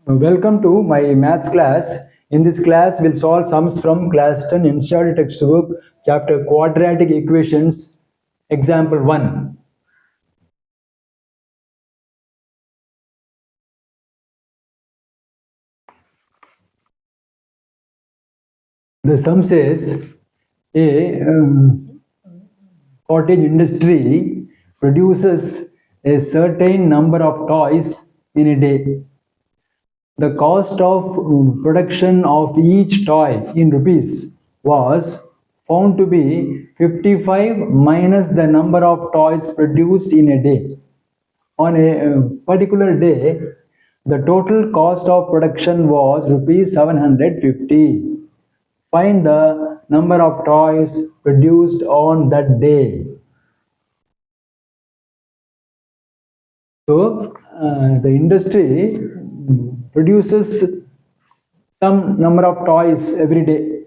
Welcome to my maths class. In this class, we'll solve sums from class 10 NCERT textbook, chapter quadratic equations, example 1. The sum says a cottage industry produces a certain number of toys in a day. The cost of production of each toy in rupees was found to be 55 minus the number of toys produced in a day. On a particular day, the total cost of production was rupees 750. Find the number of toys produced on that day. So, the industry produces some number of toys every day.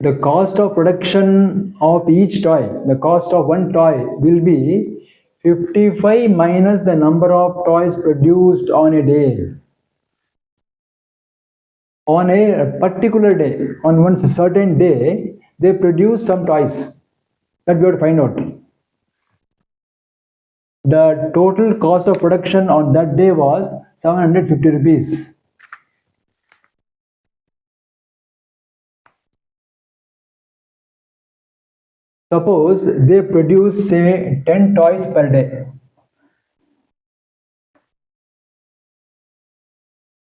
The cost of production of each toy, the cost of one toy will be 55 minus the number of toys produced on a day. On a particular day, on one certain day, they produce some toys. That we have to find out. The total cost of production on that day was 750 rupees. Suppose they produce, say, 10 toys per day.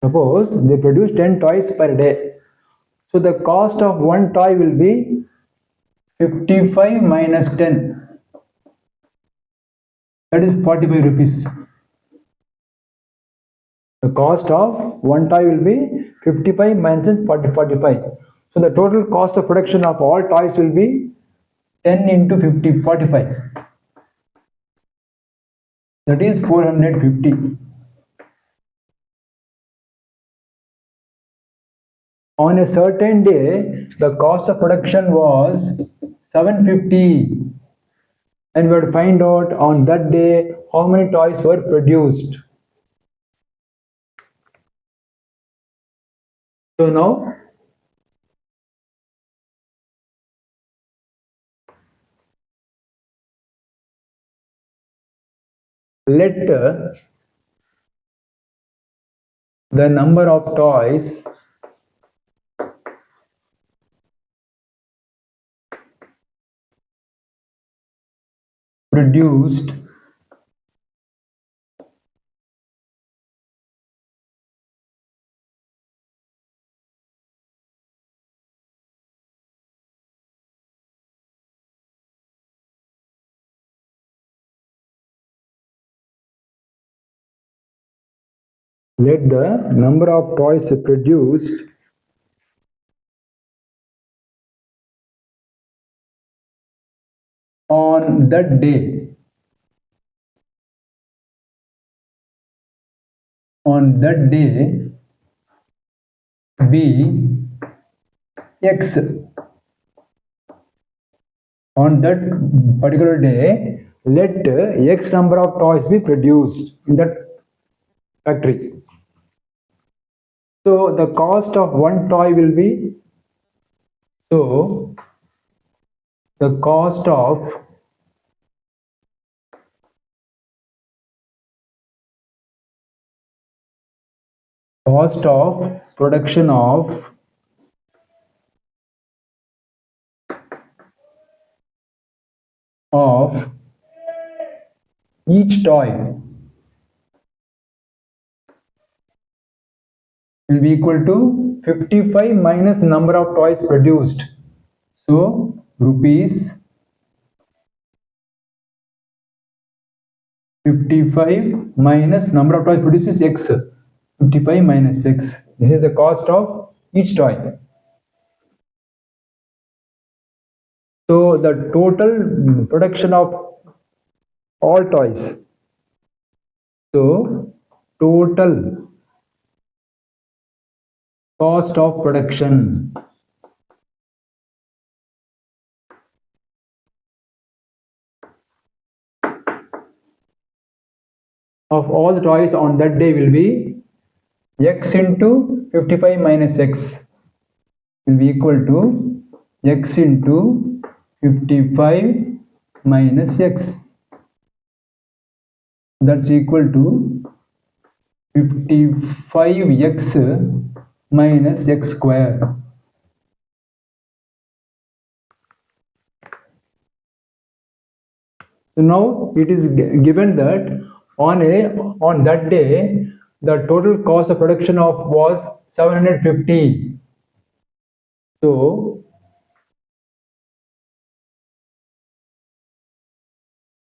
Suppose they produce 10 toys per day. So the cost of one toy will be 55 minus 10. That is 45 rupees. The cost of one toy will be 55 minus 45. So the total cost of production of all toys will be 10 into 50, 45. That is 450. On a certain day, the cost of production was 750. And we have to find out on that day how many toys were produced. So now, let the number of toys produced let the number of toys produced on that day be X. On that particular day, let X number of toys be produced in that factory. So the cost of one toy will be, so the cost of production of each toy will be equal to 55 minus number of toys produced. So rupees 55 minus number of toys produced is X. 55 minus X. This is the cost of each toy. So the total production of all toys. So total cost of production of all the toys on that day will be x into 55 minus x will be equal to x into 55 minus x. That's equal to 55x minus x square. So now it is given that on that day the total cost of production of was 750. So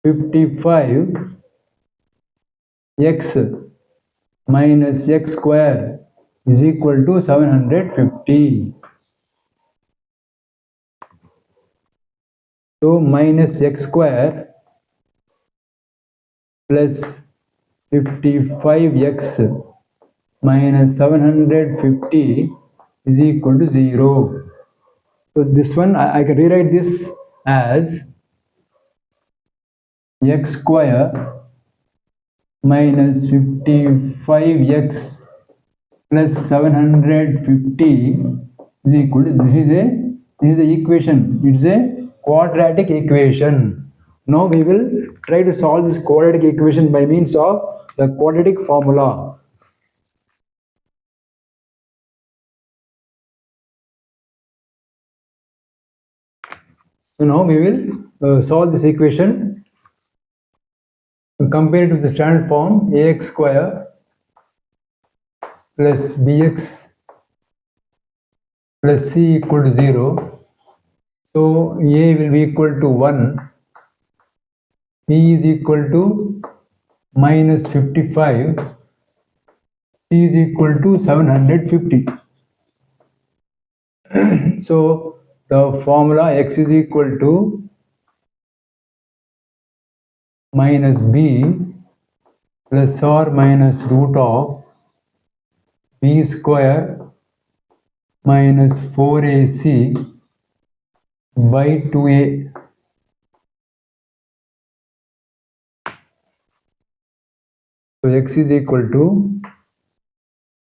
55 x minus x square is equal to 750. So minus x square plus 55x minus 750 is equal to 0. So this one I can rewrite this as x square minus 55x plus 750 is equal to this is the equation. It's a quadratic equation. Now we will try to solve this quadratic equation by means of the quadratic formula. So now we will solve this equation. Compare it with the standard form ax square plus bx plus c equal to 0. So a will be equal to 1, b is equal to minus 55, c is equal to 750. So the formula x is equal to minus b plus or minus root of b square minus 4ac by 2a. So x is equal to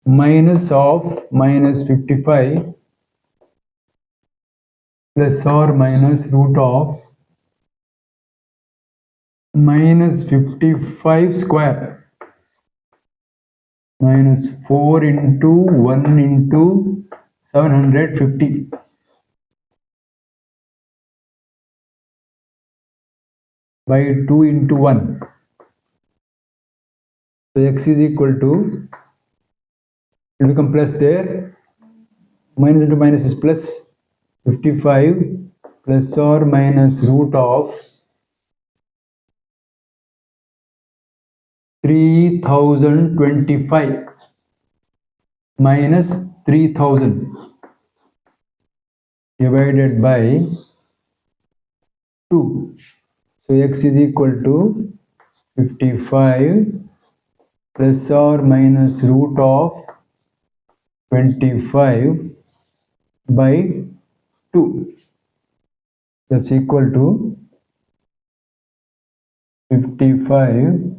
minus of minus 55 plus or minus root of minus 55 square minus 4 into 1 into 750 by 2 into 1. So x is equal to, it will become plus there, minus into minus is plus 55 plus or minus root of 3025 minus 3000 divided by 2. So x is equal to 55 plus or minus root of 25 by 2. That's equal to 55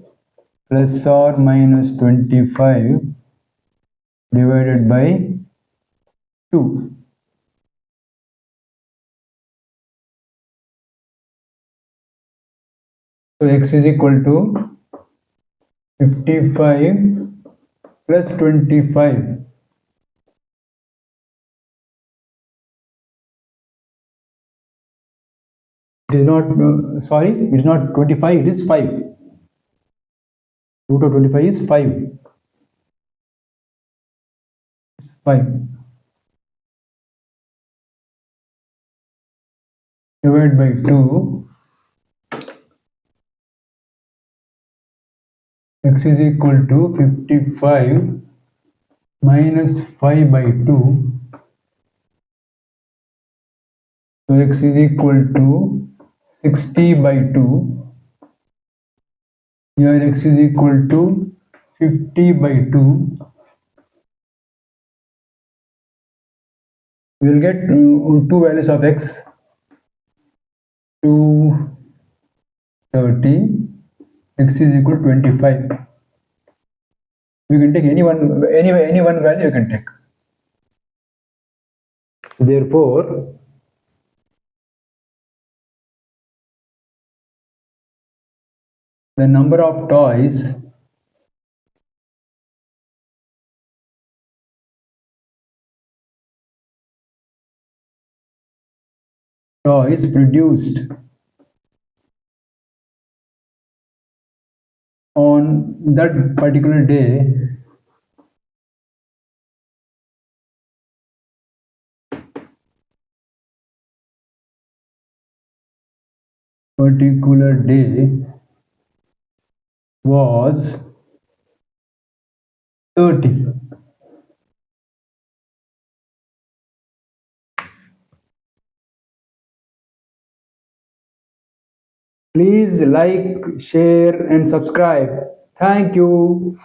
plus or minus 25 divided by 2. So x is equal to 55 plus 25. It is not, sorry, it is not 25, it is 5. Root of 25 is 5. 5. Divided by 2. X is equal to 55 minus 5 by 2. So x is equal to 60 by 2. Here x is equal to 50 by 2. We will get two values of x, 230, x is equal to 25. You can take any one value you can take. So therefore, the number of toys produced on that particular day was 30. Please like, share and subscribe. Thank you.